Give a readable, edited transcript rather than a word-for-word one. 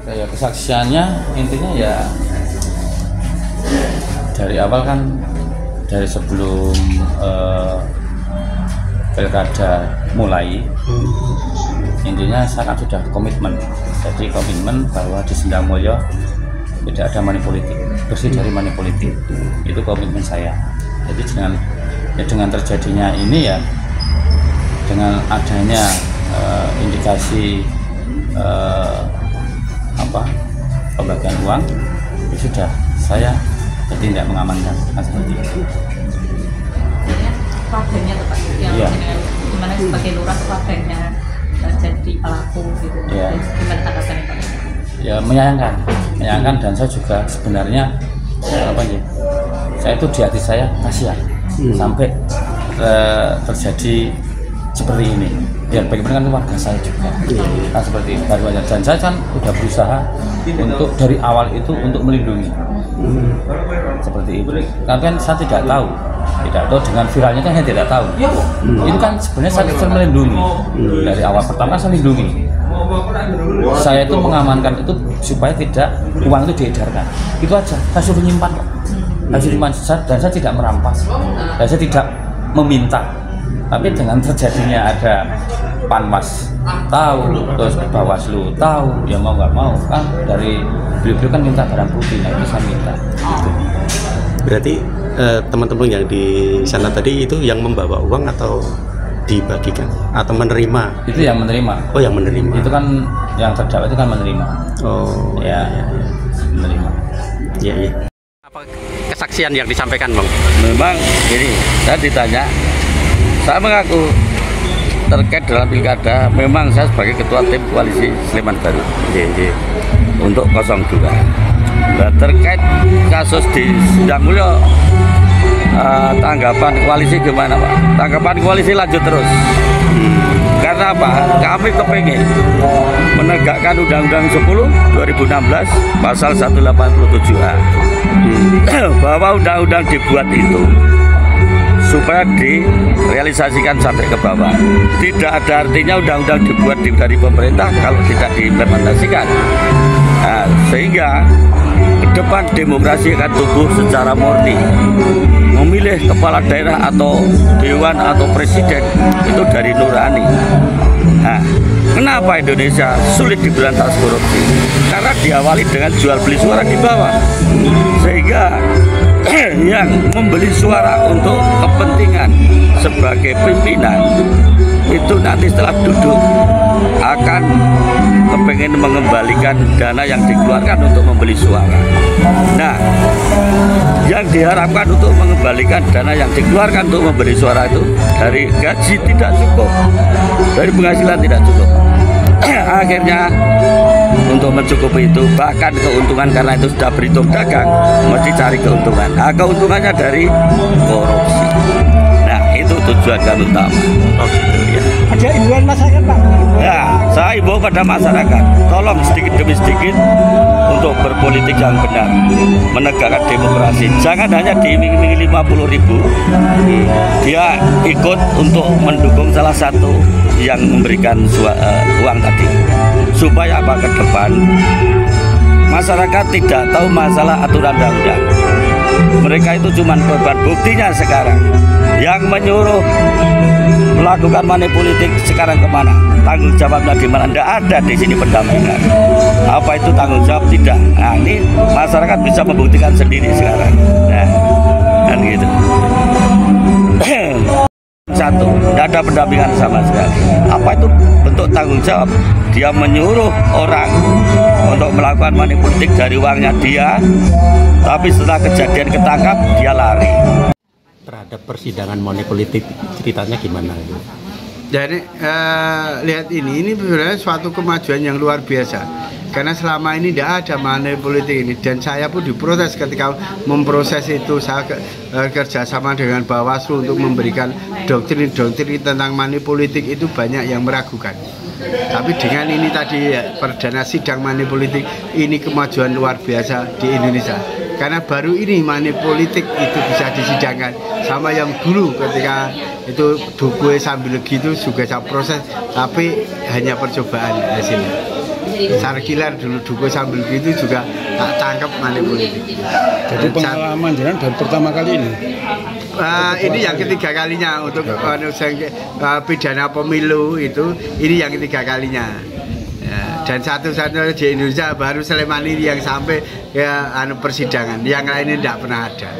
Kayak kesaksiannya intinya ya dari awal kan, dari sebelum pilkada mulai, intinya saya kan sudah komitmen. Jadi komitmen bahwa di Sendangmulyo tidak ada money politik, bersih dari money politik. Itu komitmen saya. Jadi dengan terjadinya ini ya, dengan adanya indikasi pembagian uang, itu sudah saya jadi tidak mengamankan seperti itu. Kladennya Pak, yang gimana sebagai lurah kladennya jadi pelaku gitu. Ya. Gimana tanggapannya Pak? Ya menyayangkan dan saya juga sebenarnya saya itu di hati saya kasihan sampai terjadi seperti ini. Ya bagaimana kan warga saya juga kan seperti itu. Dan saya kan sudah berusaha untuk dari awal itu untuk melindungi seperti itu. Tapi kan saya tidak tahu dengan viralnya kan saya tidak tahu. Itu kan sebenarnya saya melindungi dari awal pertama, saya melindungi. Saya itu mengamankan itu supaya tidak uang itu diedarkan. Itu aja. Saya suruh nyimpan kok. Saya suruh nyimpan dan saya tidak merampas. Dan saya tidak meminta. Tapi dengan terjadinya ada Panwas tahu, terus Bawaslu tahu, ya mau nggak mau kan dari beliau kan minta barang bukti, nah itu saya minta. Berarti teman-teman yang di sana tadi itu yang membawa uang atau dibagikan atau menerima? Itu yang menerima. Oh, yang menerima. Itu kan yang terdakwa itu kan menerima. Oh ya, menerima. Iya. Apa kesaksian yang disampaikan Bang? Memang ini saya ditanya, saya mengaku terkait dalam pilkada, memang saya sebagai ketua tim koalisi Sleman Baru untuk 02. Nah, terkait kasus di Sendangmulyo, tanggapan koalisi gimana Pak? Tanggapan koalisi lanjut terus. Karena apa? Kami kepingin menegakkan Undang-Undang 10 2016 pasal 187A bahwa undang-undang dibuat itu supaya direalisasikan sampai ke bawah. Tidak ada artinya undang-undang dibuat dari pemerintah kalau tidak diimplementasikan. Nah, sehingga ke depan demokrasi akan tumbuh secara murni. Memilih kepala daerah atau dewan atau presiden itu dari nurani. Nah, kenapa Indonesia sulit diberantas korupsi? Karena diawali dengan jual beli suara di bawah, sehingga yang membeli suara untuk kepentingan sebagai pimpinan itu nanti setelah duduk akan kepengen mengembalikan dana yang dikeluarkan untuk membeli suara. Nah, yang diharapkan untuk mengembalikan dana yang dikeluarkan untuk membeli suara itu dari gaji tidak cukup, dari penghasilan tidak cukup, Akhirnya untuk mencukupi itu, bahkan keuntungan karena itu sudah berhitung dagang, mesti cari keuntungan. Nah, keuntungannya dari korupsi. Nah, itu tujuan kami utama. Oh gitu ya. Ada imbauan masyarakat Pak? Ya, saya himbau pada masyarakat, tolong sedikit demi sedikit untuk berpolitik yang benar, menegakkan demokrasi. Jangan hanya diiming-imingi 50.000, dia ikut untuk mendukung salah satu yang memberikan uang tadi. Supaya apa ke depan, masyarakat tidak tahu masalah aturan undang-undang. Mereka itu cuma korban. Buktinya sekarang yang menyuruh melakukan money politik sekarang kemana? Tanggung jawabnya di mana? Tidak ada di sini pendampingan. Apa itu tanggung jawab? Tidak. Nah, ini masyarakat bisa membuktikan sendiri sekarang. Nah, kan gitu. Satu, tidak ada pendampingan sama sekali. Apa itu bentuk tanggung jawab? Dia menyuruh orang untuk melakukan money politik dari uangnya dia, tapi setelah kejadian ketangkap dia lari. Terhadap persidangan money politik ceritanya gimana itu? Jadi lihat ini sebenarnya suatu kemajuan yang luar biasa. Karena selama ini tidak ada money politik ini, dan saya pun diprotes ketika memproses itu. Saya kerjasama dengan Bawaslu untuk memberikan doktrin-doktrin tentang money politik itu banyak yang meragukan. Tapi dengan ini tadi perdana sidang money politik ini kemajuan luar biasa di Indonesia. Karena baru ini money politik itu bisa disidangkan, sama yang dulu ketika itu duku sambil gitu juga saya proses, tapi hanya percobaan hasilnya. Sarkilar dulu duku sambil gitu juga tak tangkap money politik. Jadi pengalaman jalan baru pertama kali ini. Ini yang ketiga kalinya untuk pidana pemilu itu, ini yang ketiga kalinya. Dan satu-satunya di Indonesia baru Sleman ini yang sampai persidangan, yang lainnya tidak pernah ada.